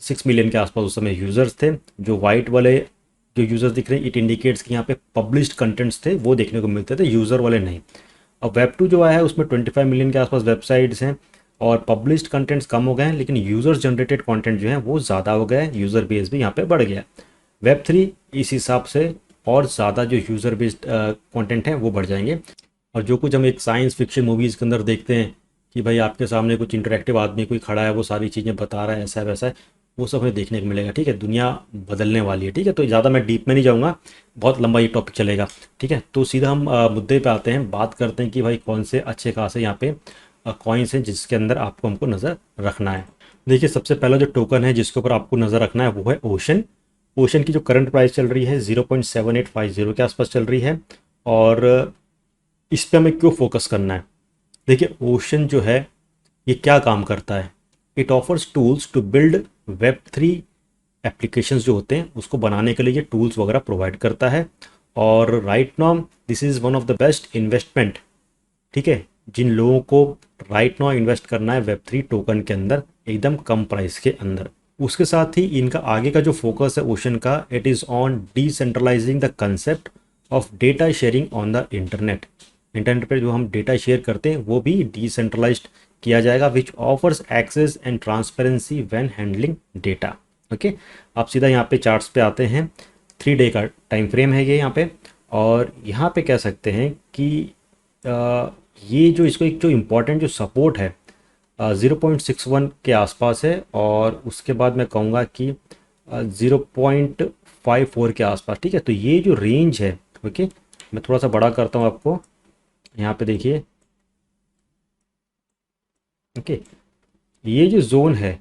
6 million के आसपास उस समय यूज़र्स थे। जो वाइट वाले जो यूज़र्स दिख रहे हैं, इट इंडिकेट्स कि यहाँ पे पब्लिश्ड कंटेंट्स थे वो देखने को मिलते थे, यूज़र वाले नहीं। अब वेब 2 जो आया है उसमें 25 मिलियन के आसपास वेबसाइट्स हैं और पब्लिश्ड कंटेंट्स कम हो गए हैं, लेकिन यूज़र्स जनरेटेड कंटेंट जो है वो ज़्यादा हो गया है, यूज़र बेस भी यहाँ पे बढ़ गया है। वेब 3 इस हिसाब से और ज़्यादा जो यूज़र बेस्ड कंटेंट है वो बढ़ जाएंगे। और जो कुछ हम एक साइंस फिक्शन मूवीज़ के अंदर देखते हैं कि भाई आपके सामने कुछ इंटरेक्टिव आदमी कोई खड़ा है, वो सारी चीज़ें बता रहा है, ऐसा है वैसा है, वो सब हमें देखने को मिलेगा। ठीक है, दुनिया बदलने वाली है। ठीक है, तो ज़्यादा मैं डीप में नहीं जाऊँगा, बहुत लंबा ये टॉपिक चलेगा। ठीक है, तो सीधा हम मुद्दे पे आते हैं, बात करते हैं कि भाई कौन से अच्छे खासे यहाँ पे कॉइन्स हैं जिसके अंदर आपको हमको नज़र रखना है। देखिए, सबसे पहला जो टोकन है जिसके ऊपर आपको नज़र रखना है वो है ओशन। ओशन की जो करंट प्राइस चल रही है 0.7850 के आसपास चल रही है। और इस पे हमें क्यों फोकस करना है? देखिए, ओशन जो है ये क्या काम करता है? It offers tools to build web 3 applications जो होते हैं उसको बनाने के लिए ये टूल्स वगैरह प्रोवाइड करता है। और right now this is one of the best investment. ठीक है, जिन लोगों को राइट नाउ इन्वेस्ट करना है वेब 3 टोकन के अंदर एकदम कम प्राइस के अंदर। उसके साथ ही इनका आगे का जो फोकस है ओशन का, it is on decentralising the concept of data sharing on the internet. Internet पर जो हम डेटा शेयर करते हैं वो भी डिसेंट्रलाइज्ड किया जाएगा, which offers access and transparency when handling data. Okay, आप सीधा यहाँ पे चार्ट्स पे आते हैं। 3 डे का टाइम फ्रेम है ये यहाँ पे। और यहाँ पे कह सकते हैं कि ये जो इसको एक जो इम्पोर्टेंट जो सपोर्ट है 0.61 के आसपास है, और उसके बाद मैं कहूँगा कि 0.54 के आसपास। ठीक है, तो ये जो रेंज है, ओके, मैं थोड़ा सा बड़ा करता हूँ आपको, यहाँ पे देखिए। ओके, ये जो जोन है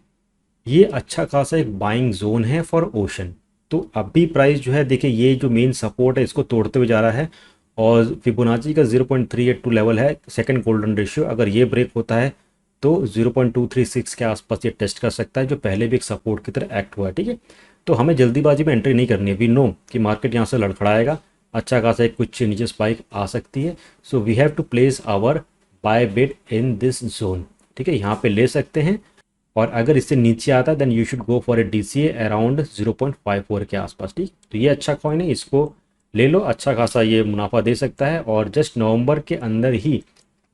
ये अच्छा खासा एक बाइंग जोन है फॉर ओशन। तो अभी प्राइस जो है देखिए, ये जो मेन सपोर्ट है इसको तोड़ते हुए जा रहा है। और फिबोनाची का 0.382 लेवल है सेकंड गोल्डन रेशियो, अगर ये ब्रेक होता है तो 0.236 के आसपास ये टेस्ट कर सकता है, जो पहले भी एक सपोर्ट की तरह एक्ट हुआ है। ठीक है, तो हमें जल्दीबाजी में एंट्री नहीं करनी है। वी नो कि मार्केट यहाँ से लड़खड़ाएगा, अच्छा खासा एक कुछ नीचे स्पाइक आ सकती है। So we have to place our buy bid in this zone. ठीक है, यहाँ पे ले सकते हैं। और अगर इससे नीचे आता है then you should go for a DCA around 0.54 के आसपास। ठीक, तो ये अच्छा कॉइन है, इसको ले लो, अच्छा खासा ये मुनाफा दे सकता है। और जस्ट नवंबर के अंदर ही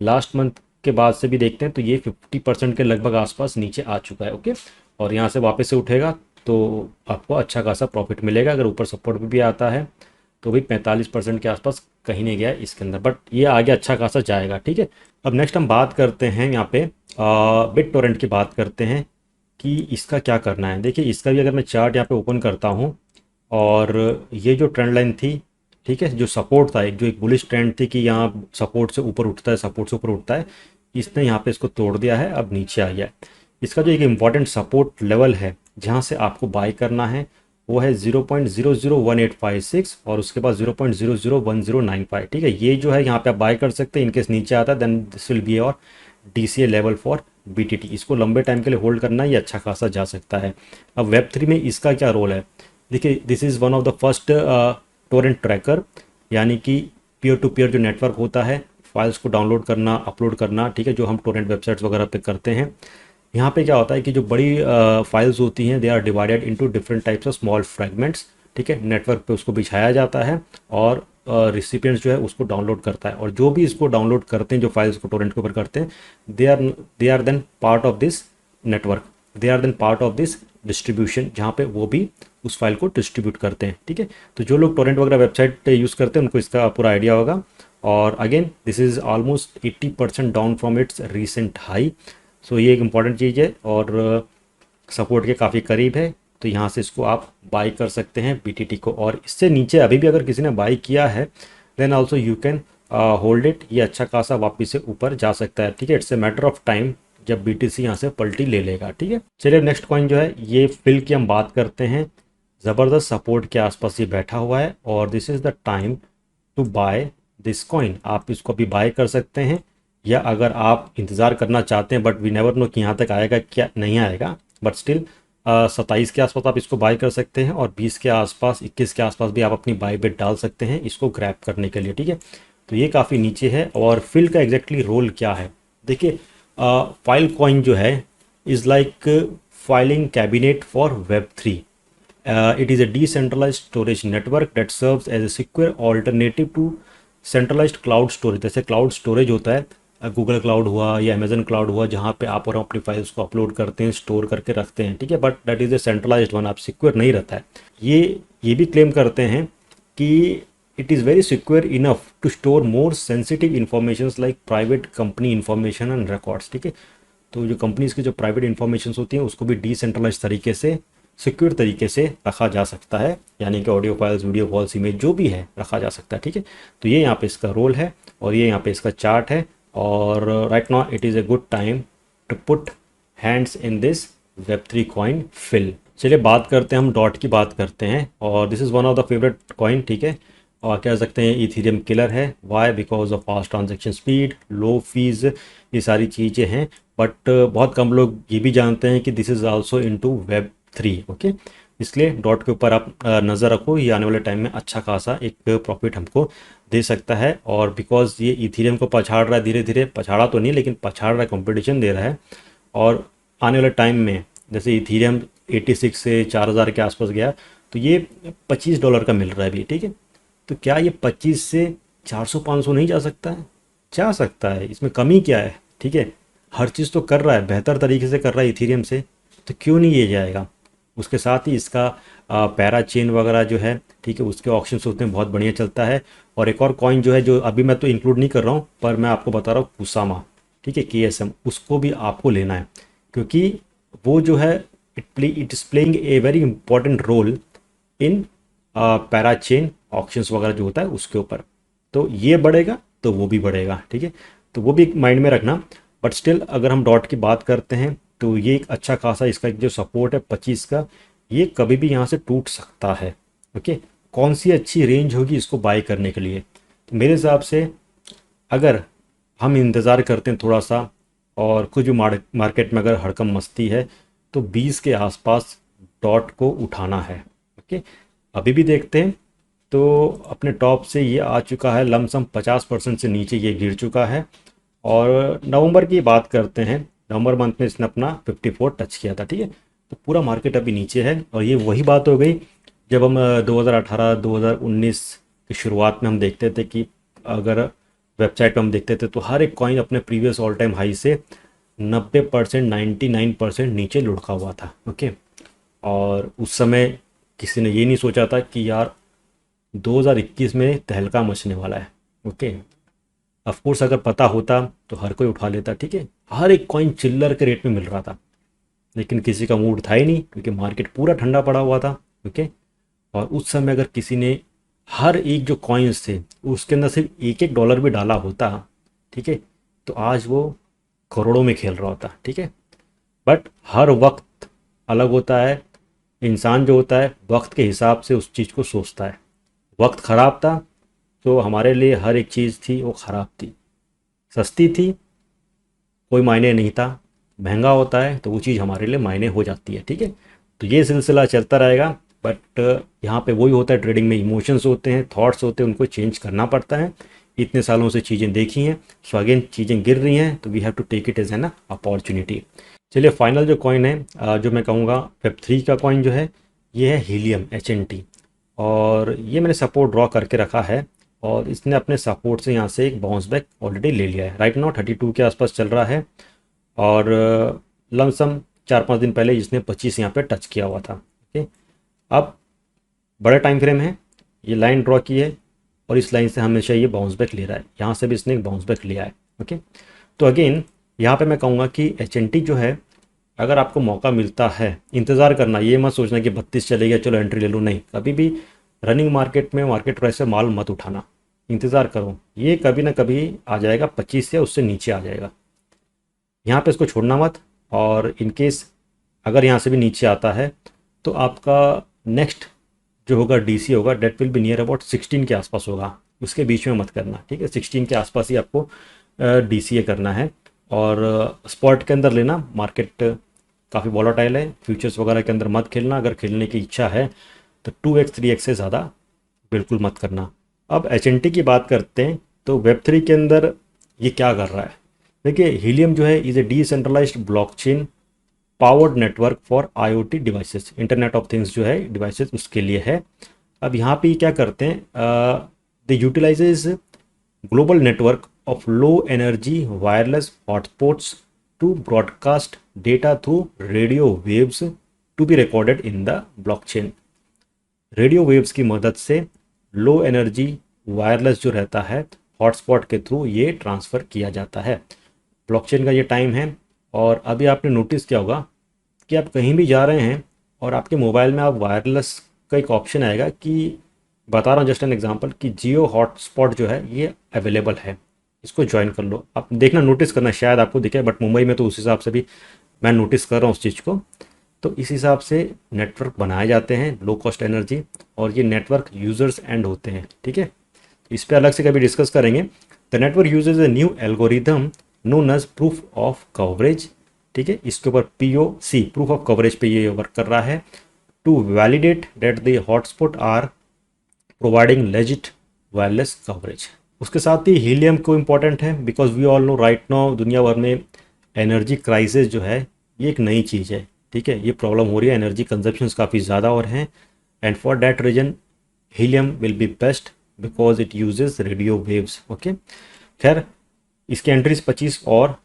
लास्ट मंथ के बाद से भी देखते हैं तो ये 50% के लगभग आसपास नीचे आ चुका है। ओके, और यहाँ से वापस से उठेगा तो आपको अच्छा खासा प्रॉफिट मिलेगा। अगर ऊपर सपोर्ट भी आता है तो भी 45% के आसपास कहीं नहीं गया इसके अंदर, बट ये आगे अच्छा खासा जाएगा। ठीक है, अब नेक्स्ट हम बात करते हैं यहाँ पे बिट टोरेंट की बात करते हैं कि इसका क्या करना है। देखिए, इसका भी अगर मैं चार्ट यहाँ पे ओपन करता हूँ, और ये जो ट्रेंड लाइन थी, ठीक है, जो सपोर्ट था, एक जो एक बुलिश ट्रेंड थी कि यहाँ सपोर्ट से ऊपर उठता है, सपोर्ट से ऊपर उठता है, इसने यहाँ पे इसको तोड़ दिया है, अब नीचे आ गया है। इसका जो एक इम्पॉर्टेंट सपोर्ट लेवल है जहाँ से आपको बाय करना है वो है 0.001856 और उसके बाद 0.001095। ठीक है, ये जो है यहाँ पे आप बाय कर सकते हैं। इनकेस नीचे आता है देन दिस विल बी और DCA लेवल फॉर BTT। इसको लंबे टाइम के लिए होल्ड करना, ये अच्छा खासा जा सकता है। अब वेब 3 में इसका क्या रोल है? देखिए, this is one of the first Torrent tracker, यानी कि पीयर टू पीयर जो नेटवर्क होता है, फाइल्स को डाउनलोड करना, अपलोड करना। ठीक है, जो हम टोरेंट वेबसाइट्स वगैरह पे करते हैं। यहाँ पे क्या होता है कि जो बड़ी फाइल्स होती हैं they are divided into different types of small fragments. ठीक है, नेटवर्क पे उसको बिछाया जाता है और रिसिपिएंट्स जो है उसको डाउनलोड करता है, और जो भी इसको डाउनलोड करते हैं, जो फाइल्स को टोरेंट के ऊपर करते हैं, they are then part of this network, they are then part of this distribution, जहाँ पे वो भी उस फाइल को डिस्ट्रीब्यूट करते हैं। ठीक है, तो जो लोग टोरेंट वगैरह वेबसाइट यूज़ करते हैं उनको इसका पूरा आइडिया होगा। और again this is almost 80% down from its recent high. So ये एक इम्पॉर्टेंट चीज़ है और सपोर्ट के काफ़ी करीब है, तो यहाँ से इसको आप बाई कर सकते हैं BTT को। और इससे नीचे अभी भी अगर किसी ने बाई किया है then also you can hold it, ये अच्छा खासा वापस से ऊपर जा सकता है। ठीक है, it's a matter of time जब BTC यहाँ से पलटी ले लेगा। ठीक है, चलिए नेक्स्ट कॉइन जो है ये फिल की हम बात करते हैं। ज़बरदस्त सपोर्ट के आसपास ये बैठा हुआ है और this is the time to buy this coin. आप इसको अभी बाय कर सकते हैं, या अगर आप इंतज़ार करना चाहते हैं, बट वी नेवर नो कि यहाँ तक आएगा क्या नहीं आएगा, बट स्टिल 27 के आसपास आप इसको बाय कर सकते हैं, और 20 के आसपास, 21 के आसपास भी आप अपनी बाय बिट डाल सकते हैं इसको ग्रैब करने के लिए। ठीक है, तो ये काफ़ी नीचे है। और फिल का एग्जैक्टली रोल क्या है? देखिए, फाइल कॉइन जो है is like filing cabinet for Web3. It is a decentralized storage network that serves as a secure alternative to centralized cloud storage. जैसे क्लाउड स्टोरेज होता है, गूगल क्लाउड हुआ या अमेजन क्लाउड हुआ, जहाँ पे आप और अपनी फाइल्स को अपलोड करते हैं, स्टोर करके रखते हैं, ठीक है, but that is a centralised one, आप सिक्योर नहीं रहता है। ये भी क्लेम करते हैं कि it is very secure enough to store more sensitive information like private company information and records, ठीक है। तो जो कंपनीज की जो प्राइवेट इंफॉर्मेशन होती हैं उसको भी डिसेंट्रलाइज तरीके से, सिक्योर तरीके से रखा जा सकता है, यानी कि audio files, video files, image जो भी है रखा जा सकता है, ठीक है। तो ये यहाँ पे इसका रोल है और ये यहाँ पे इसका चार्ट है। और right now it is a good time to put hands in this Web3 coin fill. चलिए बात करते हैं, हम डॉट की बात करते हैं, और this is one of the favourite coin, ठीक है। और कह सकते हैं इथीरियम किलर है। Why? Because of fast transaction speed, low fees, ये सारी चीज़ें हैं। बट बहुत कम लोग ये भी जानते हैं कि this is also into Web3, okay. इसलिए डॉट के ऊपर आप नज़र रखो, ये आने वाले टाइम में अच्छा खासा एक प्रॉफिट हमको दे सकता है। और बिकॉज ये इथीरियम को पछाड़ रहा है, धीरे धीरे, पछाड़ा तो नहीं लेकिन पछाड़ रहा है, कंपटीशन दे रहा है। और आने वाले टाइम में जैसे इथीरियम 86 से 4000 के आसपास गया, तो ये $25 का मिल रहा है अभी, ठीक है। तो क्या ये 25 से 400-500 नहीं जा सकता है? जा सकता है, इसमें कमी क्या है, ठीक है। हर चीज़ तो कर रहा है, बेहतर तरीके से कर रहा है इथीरियम से, तो क्यों नहीं ये जाएगा। उसके साथ ही इसका पैरा चेन वगैरह जो है, ठीक है, उसके ऑप्शंस होते हैं, बहुत बढ़िया चलता है। और एक और कॉइन जो है, जो अभी मैं तो इंक्लूड नहीं कर रहा हूँ, पर मैं आपको बता रहा हूँ, कुसामा, ठीक है, KSM, उसको भी आपको लेना है, क्योंकि वो जो है it is playing a very important role in parachain options वगैरह जो होता है उसके ऊपर। तो ये बढ़ेगा तो वो भी बढ़ेगा, ठीक है। तो वो भी माइंड में रखना। बट स्टिल अगर हम डॉट की बात करते हैं तो ये एक अच्छा खासा, इसका जो सपोर्ट है 25 का, ये कभी भी यहाँ से टूट सकता है, ओके। कौन सी अच्छी रेंज होगी इसको बाय करने के लिए? तो मेरे हिसाब से अगर हम इंतज़ार करते हैं थोड़ा सा, और कुछ भी मार्केट में अगर हड़कम मस्ती है, तो 20 के आसपास डॉट को उठाना है, ओके। अभी भी देखते हैं, तो अपने टॉप से ये आ चुका है, लमसम 50% से नीचे ये गिर चुका है। और नवंबर की बात करते हैं, नवंबर मंथ में इसने अपना 54 टच किया था, ठीक है। तो पूरा मार्केट अभी नीचे है, और ये वही बात हो गई जब हम 2018-2019 की शुरुआत में हम देखते थे कि अगर वेबसाइट पे हम देखते थे तो हर एक कॉइन अपने प्रीवियस ऑल टाइम हाई से 90%, 99% नीचे लुढ़का हुआ था, ओके। और उस समय किसी ने ये नहीं सोचा था कि यार 2021 में तहलका मचने वाला है, ओके। ऑफकोर्स अगर पता होता तो हर कोई उठा लेता, ठीक है। हर एक कॉइन चिल्लर के रेट में मिल रहा था, लेकिन किसी का मूड था ही नहीं, क्योंकि मार्केट पूरा ठंडा पड़ा हुआ था, ओके। और उस समय अगर किसी ने हर एक जो कॉइन्स थे उसके अंदर सिर्फ $1 भी डाला होता, ठीक है, तो आज वो करोड़ों में खेल रहा होता, ठीक है। बट हर वक्त अलग होता है, इंसान जो होता है वक्त के हिसाब से उस चीज़ को सोचता है। वक्त ख़राब था तो हमारे लिए हर एक चीज़ थी वो ख़राब थी, सस्ती थी कोई मायने नहीं था, महंगा होता है तो वो चीज़ हमारे लिए मायने हो जाती है, ठीक है। तो ये सिलसिला चलता रहेगा। बट यहाँ पे वही होता है, ट्रेडिंग में इमोशंस होते हैं, थॉट्स होते हैं, उनको चेंज करना पड़ता है। इतने सालों से चीज़ें देखी हैं, सो अगेन चीज़ें गिर रही हैं, तो we have to take it as an opportunity. चलिए फाइनल जो कॉइन है, जो मैं कहूँगा Web3 का कॉइन जो है, ये है हीलियम HNT। और ये मैंने सपोर्ट ड्रॉ करके रखा है, और इसने अपने सपोर्ट से यहाँ से एक बाउंस बैक ऑलरेडी ले लिया है। राइट नाउ 32 के आसपास चल रहा है, और लमसम 4-5 दिन पहले इसने 25 यहाँ पे टच किया हुआ था, ओके। अब बड़ा टाइम फ्रेम है, ये लाइन ड्रॉ की है, और इस लाइन से हमेशा ये बाउंस बैक ले रहा है, यहाँ से भी इसने एक बाउंस बैक लिया है, ओके। तो अगेन यहाँ पे मैं कहूँगा कि HNT जो है, अगर आपको मौका मिलता है, इंतज़ार करना, ये मत सोचना कि 32 चले गया चलो एंट्री ले लूँ, नहीं। कभी भी रनिंग मार्केट में, मार्केट प्राइस से माल मत उठाना, इंतज़ार करो, ये कभी ना कभी आ जाएगा 25 या उससे नीचे आ जाएगा, यहाँ पे इसको छोड़ना मत। और इन केस अगर यहाँ से भी नीचे आता है, तो आपका नेक्स्ट जो होगा DC होगा, that will be near about 16 के आसपास होगा, उसके बीच में मत करना, ठीक है। 16 के आसपास ही आपको DCA करना है। और स्पॉट के अंदर लेना, मार्केट काफ़ी वॉलेटाइल है, फ्यूचर्स वगैरह के अंदर मत खेलना। अगर खेलने की इच्छा है तो 2x 3x से ज़्यादा बिल्कुल मत करना। अब HNT की बात करते हैं, तो Web3 के अंदर ये क्या कर रहा है। देखिए हीलियम जो है is a decentralised blockchain powered network for IoT devices, internet of things जो है डिवाइसेस उसके लिए है। अब यहाँ पे क्या करते हैं, they utilises global network of low energy wireless hotspots to broadcast data through radio waves to be recorded in the blockchain. Radio waves की मदद से लो एनर्जी वायरलेस जो रहता है हॉटस्पॉट के थ्रू ये ट्रांसफ़र किया जाता है। ब्लॉकचेन का ये टाइम है। और अभी आपने नोटिस किया होगा कि आप कहीं भी जा रहे हैं और आपके मोबाइल में आप वायरलेस का एक ऑप्शन आएगा कि, बता रहा हूँ जस्ट एन एग्जांपल, कि जियो हॉटस्पॉट जो है ये अवेलेबल है, इसको ज्वाइन कर लो। आप देखना, नोटिस करना, शायद आपको दिखे, बट मुंबई में तो उस हिसाब से भी मैं नोटिस कर रहा हूँ उस चीज़ को। तो इस हिसाब से नेटवर्क बनाए जाते हैं लो कॉस्ट एनर्जी, और ये नेटवर्क यूजर्स एंड होते हैं, ठीक है। इस पे अलग से कभी डिस्कस करेंगे। The network uses a new algorithm known as proof of coverage, ठीक है। इसके ऊपर POC, प्रूफ ऑफ कवरेज पे ये वर्क कर रहा है, to validate that the hotspot are providing legit wireless coverage. उसके साथ ही हीलियम को इम्पॉर्टेंट है, because we all know right now दुनिया भर में एनर्जी क्राइसिस जो है ये एक नई चीज़ है, ठीक है। ये प्रॉब्लम हो रही है, एनर्जी कंजप्शन काफ़ी ज़्यादा और हैं, and for that reason Helium will be best because it uses radio waves, okay. खैर, इसके एंट्रीज 25 और